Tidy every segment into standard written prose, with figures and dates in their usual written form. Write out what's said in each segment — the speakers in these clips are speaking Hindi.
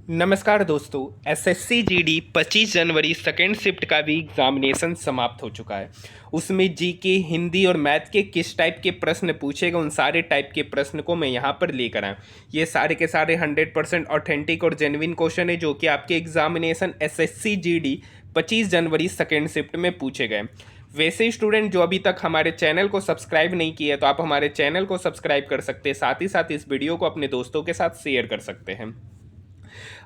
नमस्कार दोस्तों। एसएससी जीडी 25 जनवरी सेकेंड शिफ्ट का भी एग्जामिनेशन समाप्त हो चुका है। उसमें जीके, हिंदी और मैथ के किस टाइप के प्रश्न पूछे गए, उन सारे टाइप के प्रश्न को मैं यहाँ पर लेकर आया। ये सारे के सारे 100% ऑथेंटिक और जेन्युइन क्वेश्चन है जो कि आपके एग्जामिनेशन एसएससी जीडी 25 जनवरी सेकेंड शिफ्ट में पूछे गए। वैसे स्टूडेंट जो अभी तक हमारे चैनल को सब्सक्राइब नहीं किए तो आप हमारे चैनल को सब्सक्राइब कर सकते हैं, साथ ही साथ इस वीडियो को अपने दोस्तों के साथ शेयर कर सकते हैं।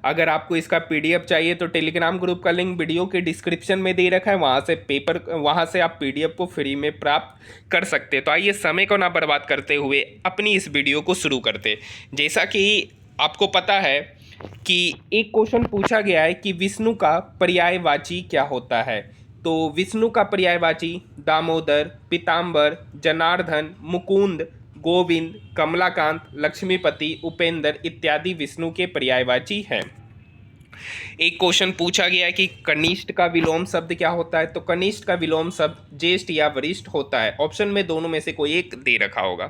अगर आपको इसका पीडीएफ चाहिए तो टेलीग्राम ग्रुप का लिंक वीडियो के डिस्क्रिप्शन में दे रखा है, वहाँ से आप पीडीएफ को फ्री में प्राप्त कर सकते हैं। तो आइए समय को ना बर्बाद करते हुए अपनी इस वीडियो को शुरू करते। जैसा कि आपको पता है कि एक क्वेश्चन पूछा गया है कि विष्णु का पर्यायवाची क्या होता है। तो विष्णु का पर्यायवाची दामोदर, पीताम्बर, जनार्दन, मुकुंद, गोविंद, कमलाकांत, लक्ष्मीपति, उपेंद्र इत्यादि विष्णु के पर्यायवाची हैं। एक क्वेश्चन पूछा गया है कि कनिष्ठ का विलोम शब्द क्या होता है। तो कनिष्ठ का विलोम शब्द ज्येष्ठ या वरिष्ठ होता है। ऑप्शन में दोनों में से कोई एक दे रखा होगा।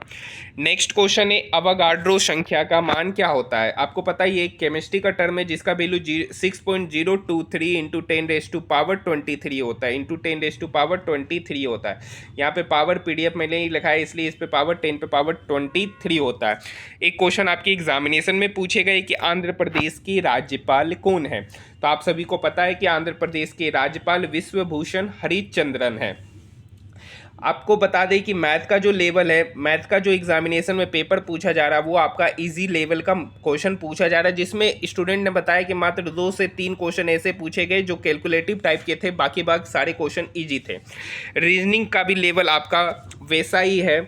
नेक्स्ट क्वेश्चन है अवोगाड्रो संख्या का मान क्या होता है। आपको पता है ये एक केमिस्ट्री का टर्म है जिसका वैल्यू 6.023 इंटू 10⁻23 होता है, इंटू 10⁻23 होता है। यहाँ पे पावर पीडीएफ में नहीं लिखा है इसलिए इस पे पावर 10⁻23 होता है। एक क्वेश्चन आपके एग्जामिनेशन में पूछे गए कि आंध्र प्रदेश की राज्यपाल कौन है। तो आप सभी को पता है कि आंध्र प्रदेश के राज्यपाल विश्वभूषण हरिचंद्रन है। आपको बता दें कि मैथ का जो लेवल है, मैथ का जो एग्जामिनेशन में पेपर पूछा जा रहा है वो आपका इजी लेवल का क्वेश्चन पूछा जा रहा है, जिसमें स्टूडेंट ने बताया कि मात्र 2 से 3 क्वेश्चन ऐसे पूछे गए जो कैलकुलेटिव टाइप के थे, बाकी सारे क्वेश्चन इजी थे। रीजनिंग का भी लेवल आपका वैसा ही है,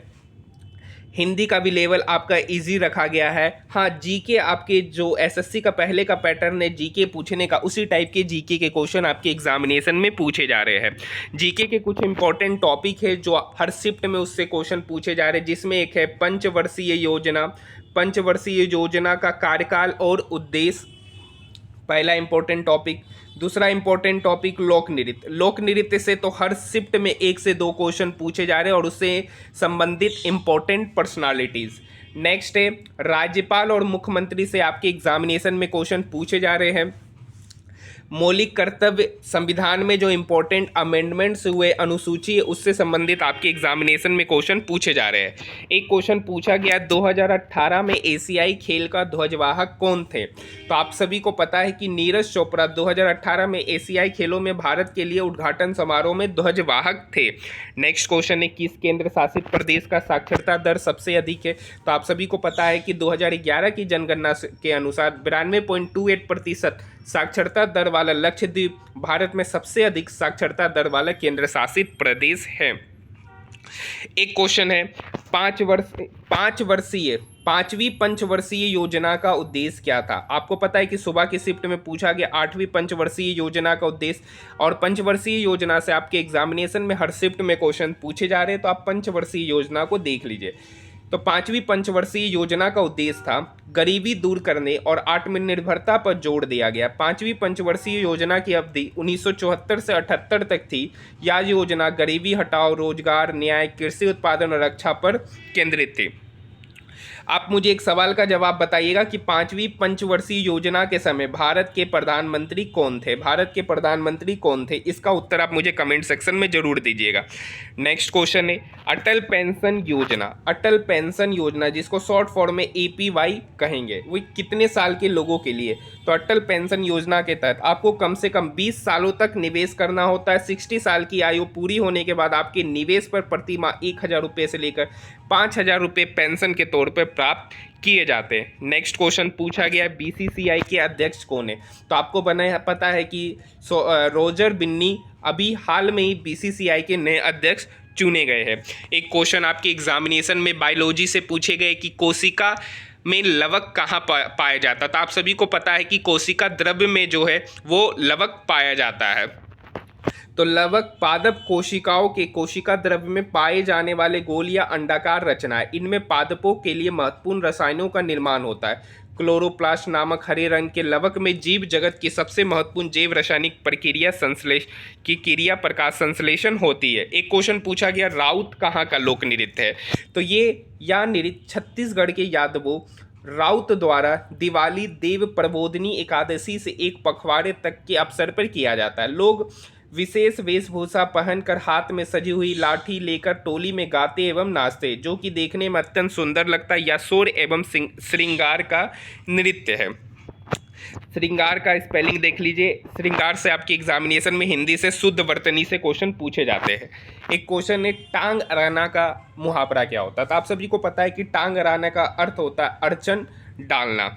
हिंदी का भी लेवल आपका इजी रखा गया है। हाँ, जीके आपके जो एसएससी का पहले का पैटर्न है जीके पूछने का, उसी टाइप के जीके के क्वेश्चन आपके एग्जामिनेशन में पूछे जा रहे हैं। जीके के कुछ इंपॉर्टेंट टॉपिक है जो हर शिफ्ट में उससे क्वेश्चन पूछे जा रहे हैं, जिसमें एक है पंचवर्षीय योजना। पंचवर्षीय योजना का कार्यकाल और उद्देश्य पहला इंपॉर्टेंट टॉपिक। दूसरा इंपॉर्टेंट टॉपिक लोक नृत्य। लोक नृत्य से तो हर शिफ्ट में 1 से 2 क्वेश्चन पूछे जा रहे हैं और उससे संबंधित इंपॉर्टेंट पर्सनालिटीज। नेक्स्ट है राज्यपाल और मुख्यमंत्री से आपके एग्जामिनेशन में क्वेश्चन पूछे जा रहे हैं। मौलिक कर्तव्य, संविधान में जो इंपॉर्टेंट अमेंडमेंट्स हुए, अनुसूची है, उससे संबंधित आपके एग्जामिनेशन में क्वेश्चन पूछे जा रहे हैं। एक क्वेश्चन पूछा गया 2018 में एशियाई खेल का ध्वजवाहक कौन थे। तो आप सभी को पता है कि नीरज चोपड़ा 2018 में एशियाई खेलों में भारत के लिए उद्घाटन समारोह में ध्वजवाहक थे। नेक्स्ट क्वेश्चन है किस केंद्र शासित प्रदेश का साक्षरता दर सबसे अधिक है। तो आप सभी को पता है कि 2011 की जनगणना के अनुसार 92.28% साक्षरता दर वाला लक्षद्वीप भारत में सबसे अधिक साक्षरता दर वाला केंद्र शासित प्रदेश है। एक क्वेश्चन है 5वीं पंचवर्षीय योजना का उद्देश्य क्या था। आपको पता है कि सुबह की शिफ्ट में पूछा गया 8वीं पंचवर्षीय योजना का उद्देश्य, और पंचवर्षीय योजना से आपके एग्जामिनेशन में हर शिफ्ट में क्वेश्चन पूछे जा रहे हैं, तो आप पंचवर्षीय योजना को देख लीजिए। तो 5वीं पंचवर्षीय योजना का उद्देश्य था गरीबी दूर करने और आत्मनिर्भरता पर जोर दिया गया। 5वीं पंचवर्षीय योजना की अवधि 1974 से 78 तक थी। यह योजना गरीबी हटाओ, रोजगार, न्याय, कृषि उत्पादन और रक्षा पर केंद्रित थी। आप मुझे एक सवाल का जवाब बताइएगा कि 5वीं पंचवर्षीय योजना के समय भारत के प्रधानमंत्री कौन थे। भारत के प्रधानमंत्री कौन थे, इसका उत्तर आप मुझे कमेंट सेक्शन में जरूर दीजिएगा। नेक्स्ट क्वेश्चन है अटल पेंशन योजना। अटल पेंशन योजना जिसको शॉर्ट फॉर्म में एपीवाई कहेंगे, वो कितने साल के लोगों के लिए। तो अटल पेंशन योजना के तहत आपको कम से कम 20 सालों तक निवेश करना होता है। 60 साल की आयु पूरी होने के बाद आपके निवेश पर प्रति माह 1000 रुपये से लेकर 5000 रुपये पेंशन के तौर पर प्राप्त किए जाते हैं। नेक्स्ट क्वेश्चन पूछा गया बीसीसीआई के अध्यक्ष कौन है। तो आपको पता है कि रोजर बिन्नी अभी हाल में ही बीसीसीआई के नए अध्यक्ष चुने गए हैं। एक क्वेश्चन आपके एग्जामिनेशन में बायोलॉजी से पूछे गए कि कोशिका में लवक कहाँ पाया जाता है। तो आप सभी को पता है कि कोशिका द्रव्य में जो है वो लवक पाया जाता है। तो लवक पादप कोशिकाओं के कोशिका द्रव्य में पाए जाने वाले गोल या अंडाकार रचना है। इनमें पादपों के लिए महत्वपूर्ण रसायनों का निर्माण होता है। क्लोरोप्लास्ट नामक हरे रंग के लवक में जीव जगत की सबसे महत्वपूर्ण जैव रासायनिक प्रक्रिया संश्लेष की क्रिया प्रकाश संश्लेषण होती है। एक क्वेश्चन पूछा गया राउत कहाँ का लोक नृत्य है। तो ये या नृत्य छत्तीसगढ़ के यादवों राउत द्वारा दिवाली देव प्रबोधिनी एकादशी से एक पखवाड़े तक के अवसर पर किया जाता है। लोग विशेष वेशभूषा पहनकर हाथ में सजी हुई लाठी लेकर टोली में गाते एवं नाचते, जो कि देखने में अत्यंत सुंदर लगता है। यह शोर एवं श्रृंगार का नृत्य है। श्रृंगार का स्पेलिंग देख लीजिए। श्रृंगार से आपके एग्जामिनेशन में हिंदी से शुद्ध वर्तनी से क्वेश्चन पूछे जाते हैं। एक क्वेश्चन है टांग अड़ाना का मुहावरा क्या होता है, तो आप सभी को पता है कि टांग अड़ाना का अर्थ होता है अड़चन डालना।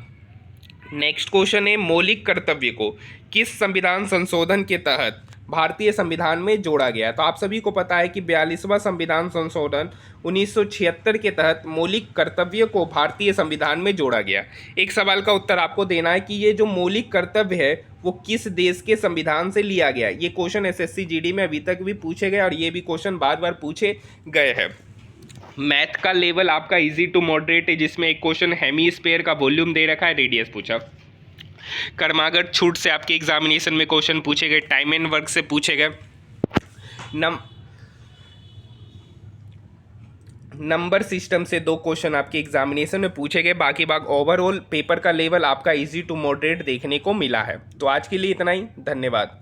नेक्स्ट क्वेश्चन है मौलिक कर्तव्य को किस संविधान संशोधन के तहत भारतीय संविधान में जोड़ा गया। तो आप सभी को पता है कि 42वां संविधान संशोधन 1976 के तहत मौलिक कर्तव्य को भारतीय संविधान में जोड़ा गया। एक सवाल का उत्तर आपको देना है कि ये जो मौलिक कर्तव्य है वो किस देश के संविधान से लिया गया। ये क्वेश्चन एसएससी जीडी में अभी तक भी पूछे गए और ये भी क्वेश्चन बार बार पूछे गए हैं। मैथ का लेवल आपका इजी टू मॉडरेट है, जिसमें एक क्वेश्चन हेमीस्फीयर का वॉल्यूम दे रखा है, रेडियस पूछा। कर्मागत छूट से आपके एग्जामिनेशन में क्वेश्चन पूछे गए, टाइम एंड वर्क से पूछे गए, नंबर सिस्टम से 2 क्वेश्चन आपके एग्जामिनेशन में पूछे गए। बाकी ओवरऑल पेपर का लेवल आपका इजी टू मॉडरेट देखने को मिला है। तो आज के लिए इतना ही, धन्यवाद।